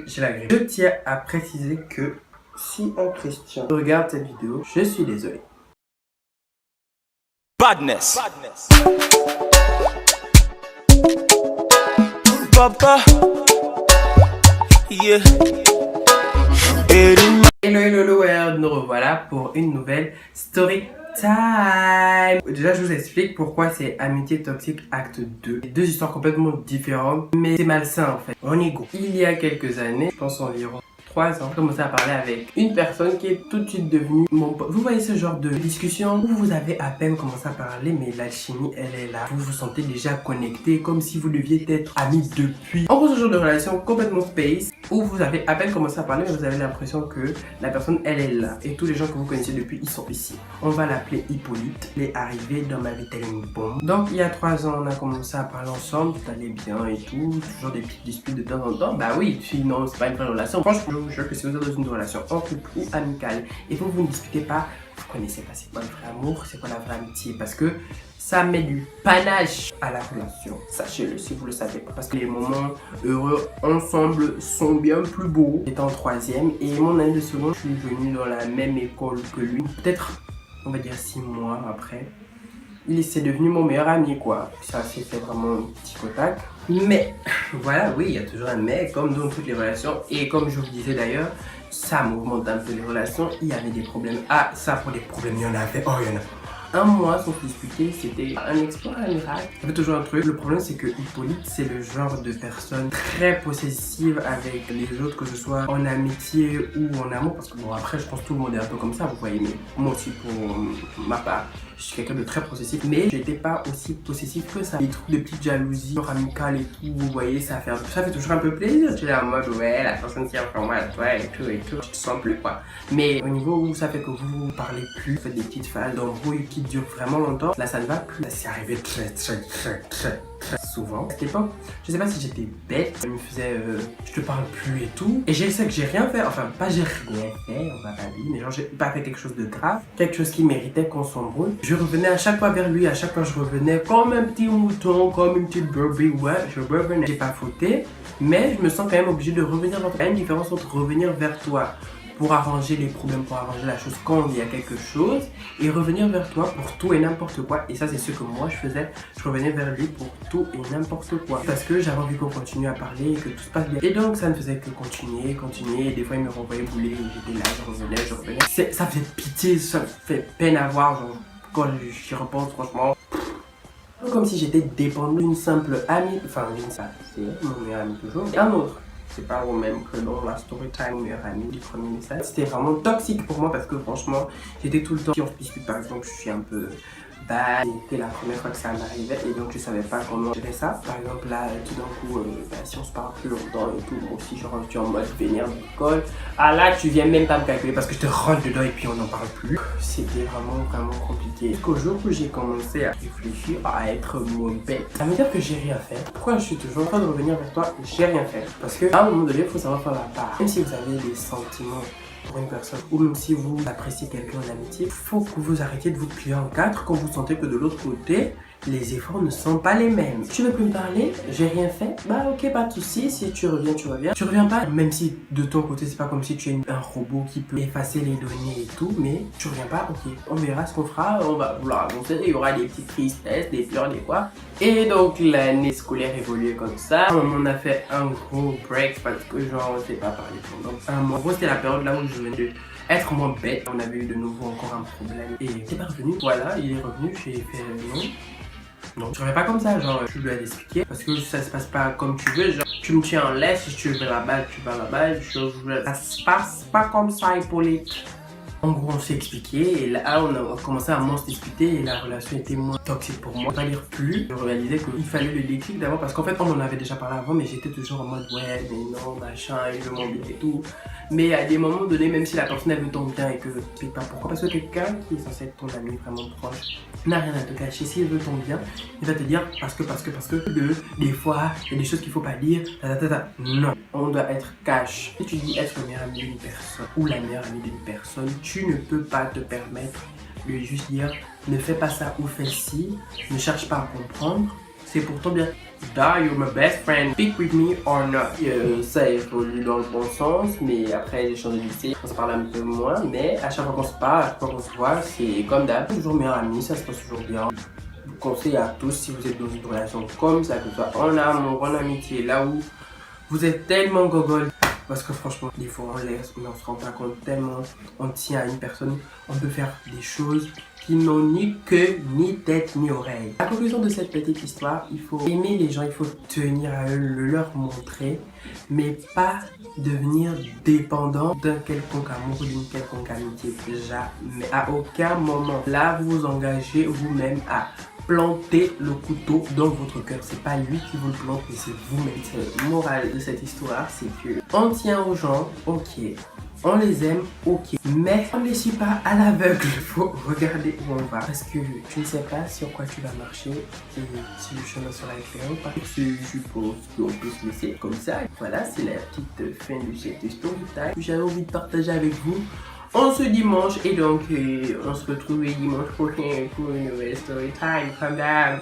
J'ai la grippe. Je tiens à préciser que si un Christian regarde cette vidéo, je suis désolé. Badness. Papa. Yeah. Hello world, nous revoilà pour une nouvelle story time. Déjà je vous explique pourquoi c'est Amitié Toxique acte 2. Deux histoires complètement différentes, mais c'est malsain en fait. On y go. Il y a quelques années, je pense environ 3 ans, j'ai commencé à parler avec une personne qui est tout de suite devenue mon pote. Vous voyez ce genre de discussion où vous avez à peine commencé à parler, mais l'alchimie elle est là. Vous vous sentez déjà connecté, comme si vous deviez être amis depuis. En gros, ce genre de relation complètement space où vous avez à peine commencé à parler, mais vous avez l'impression que la personne elle est là. Et tous les gens que vous connaissez depuis, ils sont ici. On va l'appeler Hippolyte. Il est arrivé dans ma vie telle une bombe. Donc il y a 3 ans, on a commencé à parler ensemble, tout allait bien et tout. Toujours des petites disputes de temps en temps. Bah oui, sinon c'est pas une vraie relation. Franchement, je jure que si vous êtes dans une relation en couple ou amicale et vous ne disputez pas, vous connaissez pas c'est quoi le vrai amour, c'est quoi la vraie amitié, parce que ça met du panache à la relation. Sachez-le si vous le savez pas, parce que les moments heureux ensemble sont bien plus beaux. J'étais en 3e et mon année de seconde, je suis venu dans la même école que lui. Peut-être, on va dire 6 mois après. C'est devenu mon meilleur ami quoi. Ça s'est fait vraiment un petit contact. Mais voilà, oui, il y a toujours un mais comme dans toutes les relations. Et comme je vous disais d'ailleurs, ça mouvemente un peu les relations. Il y avait des problèmes. Ah, ça pour des problèmes, il y en avait. Oh, il y en a. Un mois sans discuter, c'était un exploit, un miracle. Il y avait toujours un truc. Le problème, c'est que Hippolyte, c'est le genre de personne très possessive avec les autres, que ce soit en amitié ou en amour. Parce que bon, après, je pense que tout le monde est un peu comme ça, vous voyez. Mais moi aussi, pour ma part, je suis quelqu'un de très possessif. Mais je n'étais pas aussi possessif que ça. Les trucs de petite jalousie, amicale et tout, vous voyez, ça fait toujours un peu plaisir. Tu es là en mode, ouais, la personne tient vraiment à toi et tout et tout. Je te sens plus, quoi. Mais au niveau où ça fait que vous parlez plus, vous faites des petites phases d'embrouille qui dure vraiment longtemps, là ça ne va plus. Ça s'est arrivé très souvent. À cette époque, je sais pas si j'étais bête, il me faisait je te parle plus et tout. Et je sais que j'ai rien fait, enfin pas j'ai rien fait, on va pas dire, mais genre j'ai pas fait quelque chose de grave, quelque chose qui méritait qu'on s'embrouille. Je revenais à chaque fois vers lui, à chaque fois je revenais comme un petit mouton, comme une petite brebis, ouais, je revenais. J'ai pas fauté, mais je me sens quand même obligé de revenir vers toi. Il y a une différence entre revenir vers toi pour arranger les problèmes, pour arranger la chose quand il y a quelque chose, et revenir vers toi pour tout et n'importe quoi. Et ça c'est ce que moi je faisais, je revenais vers lui pour tout et n'importe quoi, parce que j'avais envie qu'on continue à parler et que tout se passe bien. Et donc ça ne faisait que continuer, et des fois il me renvoyait bouler, et j'étais là, je revenais. Ça fait pitié, ça fait peine à voir, genre, quand j'y repense franchement. Comme si j'étais dépendant d'une simple amie, enfin c'est mon meilleur ami toujours, et un autre. C'est pas au même que dans la story time, meilleur ami du premier message. C'était vraiment toxique pour moi parce que franchement, j'étais tout le temps, si on se dispute par exemple, je suis un peu bad. C'était la première fois que ça m'arrivait et donc je savais pas comment gérer ça. Par exemple là, tout d'un coup, si on se parle plus longtemps et tout, moi aussi je rentre en mode vénère d'école. Ah là, tu viens même pas me calculer parce que je te rentre dedans et puis on n'en parle plus. C'était vraiment compliqué. Jusqu'au jour où j'ai commencé à réfléchir, à être bête. Ça veut dire que j'ai rien fait. Pourquoi je suis toujours en train de revenir vers toi? J'ai rien fait. Parce que à un moment donné, il faut savoir faire la part. Même si vous avez des sentiments pour une personne, ou même si vous appréciez quelqu'un en amitié, il faut que vous arrêtiez de vous plier en 4 quand vous sentez que de l'autre côté, les efforts ne sont pas les mêmes. Tu veux plus me parler? J'ai rien fait? Bah ok, pas de soucis, si tu reviens, tu reviens. Tu reviens pas, même si de ton côté, c'est pas comme si tu es un robot qui peut effacer les données et tout, mais tu reviens pas, ok. On verra ce qu'on fera, on va vouloir avancer, il y aura des petites tristesses, des pleurs, des quoi. Et donc l'année scolaire évoluait comme ça. On a fait un gros break parce que genre on s'est pas parlé pendant un mois. En gros, c'était la période là où je venais de être moins bête. On avait eu de nouveau encore un problème et il est pas revenu. Voilà, il est revenu, j'ai fait non. Non, je reviens pas comme ça, genre je dois l'expliquer parce que ça se passe pas comme tu veux, genre tu me tiens en laisse, si tu veux la balle, tu vas la balle, ça se passe pas comme ça, Hippolyte. En gros, on s'est expliqué et là, on a commencé à moins se discuter et la relation était moins toxique pour moi. Pas dire plus, je réalisais qu'il fallait le déclic d'abord parce qu'en fait, on en avait déjà parlé avant, mais j'étais toujours en mode ouais, mais non, machin, il veut mon bien et tout. Mais à des moments donnés, même si la personne elle veut ton bien et que tu sais pas pourquoi, parce que quelqu'un qui est censé être ton ami vraiment proche n'a rien à te cacher. S'il veut ton bien, il va te dire parce que des fois, il y a des choses qu'il faut pas dire, Non, on doit être cash. Si tu dis être le meilleur ami d'une personne ou la meilleure amie d'une personne, tu ne peux pas te permettre de juste dire ne fais pas ça ou fais ci, ne cherche pas à comprendre. c'est pour ton bien. Da, you're my best friend. Speak with me or not. Ça évolue dans le bon sens, mais après j'ai changé de lycée, on se parle un peu moins, mais à chaque fois qu'on se parle, à chaque fois qu'on se voit, c'est comme d'hab. Toujours meilleur ami, ça se passe toujours bien. Je vous conseille à tous, si vous êtes dans une relation comme ça, que ce soit en amour, en amitié, là où vous êtes tellement gogol. Parce que franchement, des fois on laisse, mais on se rend pas compte tellement. On tient à une personne, on peut faire des choses qui n'ont ni queue, ni tête, ni oreille. À la conclusion de cette petite histoire, il faut aimer les gens, il faut tenir à eux, le leur montrer, mais pas devenir dépendant d'un quelconque amour, d'une quelconque amitié. Jamais, à aucun moment. Là, vous vous engagez vous-même à planter le couteau dans votre cœur. C'est pas lui qui vous le plante, mais c'est vous-même. C'est le moral de cette histoire, c'est que on tient aux gens, ok. On les aime, ok. Mais on ne les suit pas à l'aveugle. Il faut regarder où on va. Parce que tu ne sais pas sur quoi tu vas marcher et si le chemin sera éclairé ou pas. Je pense qu'on peut se laisser comme ça. Voilà, c'est la petite fin de cette story time que j'avais envie de partager avec vous. On se dimanche et donc on se retrouve dimanche prochain pour une nouvelle story time. Comme d'hab.